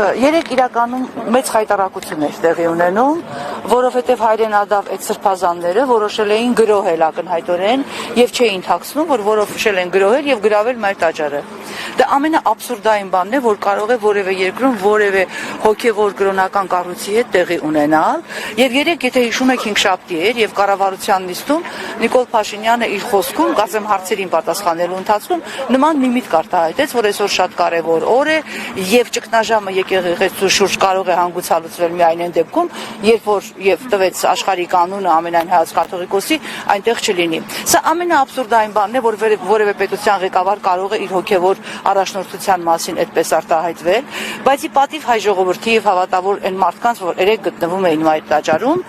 Երեք իրականում մեծ խայտարակություն էր տեղի ունենում, որովհետև հայրենադավ այդ սրբազանները որոշել էին գրոհել ակնհայտորեն եւ չէին թաքցնում, որ որոշել են գրոհել եւ գրավել մայր տաճարը։ Դա ամենաաբսուրդային բանն է, որ կարող է որևէ երկրում որևէ հոգեվոր կրոնական կառույցի հետ տեղի ունենալ։ Եվ երեք, եթե հիշում եք, հինգշաբթի էր եւ կառավարության նիստում Նիկոլ Փաշինյանը իր խոսքում, կարծեմ հարցերին պատասխանելու ընթացքում նման մի միտք արտահայտեց, որ այսօր շատ կարեւոր օր է եւ ճգնաժամը եկեղեցու շուրջ կարող է հանգուցալուծվել միայն այն դեպքում, երբ որ եւ տվեց աշխարհի կանոնը ամենայն հայոց կաթողիկոսի այնտեղ չլինի։ Սա ամենաաբսուրդային բանն է, որ որևէ պետության ղեկավար կարող է իր հոգեվոր առաջնորդության մասին այդպես արտահայտվել, բայց ի պատիվ հայ ժողովրդի եւ հավատավոր այն մարդկանց, որ երեք գտնվում էին մայր տաճարում,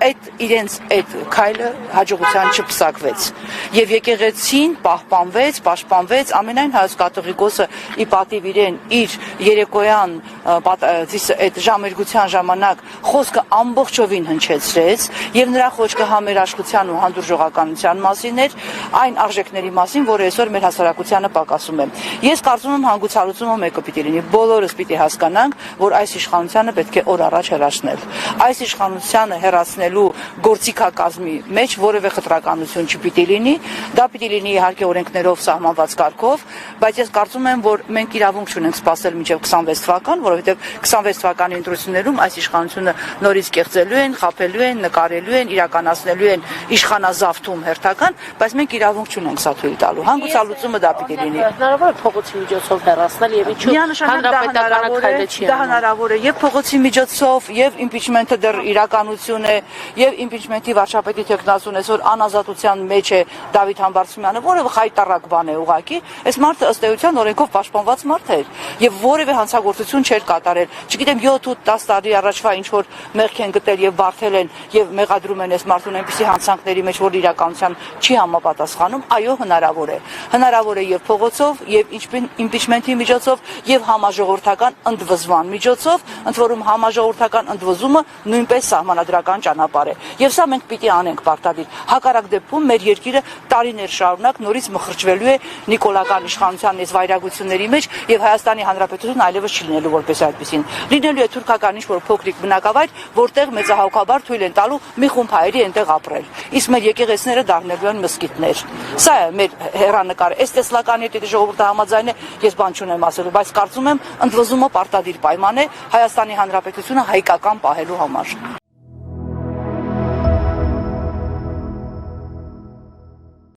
այդ իրենց այդ քայլը հաջողության չփսակվեց եւ եկեղեցին պաշտպանվեց ամենայն հայոց կաթողիկոսը ի պատիվ իրեն իր երեկոյան այդ ժամերգության ժամանակ խոսքը ամբողջովին հնչեցրեց եւ նրա խոսքը համերաշխության ու հանդուրժողականության մասին էր, այն արժեքների մասին, որը այսօր մեր հասարակությանը պակասում է։ Ես կարծում եմ հանգուցալուծումը մեկը պիտի լինի, բոլորս պիտի հասկանանք, որ այս իշխանությանը պետք է օր առաջ հեռացնել։ Այս իշխանությանը հեռացնելու գործիքակազմի մեջ որևէ խտրականություն չպիտի լինի, դա պիտի լինի իհարկե օրենքներով սահմանված կարգով, բայց ես կարծում եմ, որ մենք իրավունք չունենք սպասել մինչև 26 թվական, որովհետև 26 թվականի ընտրություններում այս իշխանությունը նորից կեղծելու են, խաբելու են, նկարելու են, իրականացնելու են իշխանազավթում հերթական, բայց մենք իրավունք չունենք սա թույլ տալու։ Հանգուցալուծումը դա պիտի լինի։ Հնարավոր է փողոցի միջոցով հեռացնել եւ ինչու հանրապետական քայլը չի դա հնարավոր է եւ փողոցի միջոցով եւ իմպիչմենտը դեռ իրականություն է եւ իմպիչմենտի վարչապետի տեխնազուն այսօր անազատության մեջ է Դավիթ Համբարձումյանը, որը խայտարակ բան է ուղղակի։ Այս մարդը ըստ էության օրենքով պաշտպանված մարդ էր եւ որևէ հանցագործություն չէր կատարել։ Չգիտեմ 7-10 տարի առաջվա ինչ որ մեղք են գտել եւ բարթել են եւ մեղադրում են այս մարդուն այնպիսի հանցանքների մեջ, որ իրականության չի համապատասխանում, այո, հնարավոր է։ Հնարավոր է եւ փողոցով եւ իմպիչմենտի միջոցով եւ համաժողովրդական ընդվզման միջոցով, ընդ որում համաժողովրդական ընդվզումը նույնպես սահմանադրական ճանապարհ է։ Եվ սա մենք պիտի անենք պարտադիր։ Հակառակ դեպքում մեր երկիրը տարիներ շարունակ նորից մխրճվելու է նիկոլական իշխանության այս վայրագությունների մեջ եւ Հայաստանի Հանրապետությունը այլևս չի լինելու որպես այդպեսին։ Լինելու է թուրքական ինչ-որ փոքրիկ բնակավայր, որտեղ մեծահոգաբար թույլ են տալու մի խումբ հայերի այնտեղ ապրել։ Իսկ մեր եկեղեցիները դառնելու են մզկիթներ։ Սա է մեր հեռանկարը։ Այս տեսլականի հետ ժողովուրդը համաձայն է, ես բան չունեմ ասելու, բայց կարծում եմ ընդվզումը պարտադիր պայման է Հայաստանի Հանրապետությունը հայկական պահելու համար։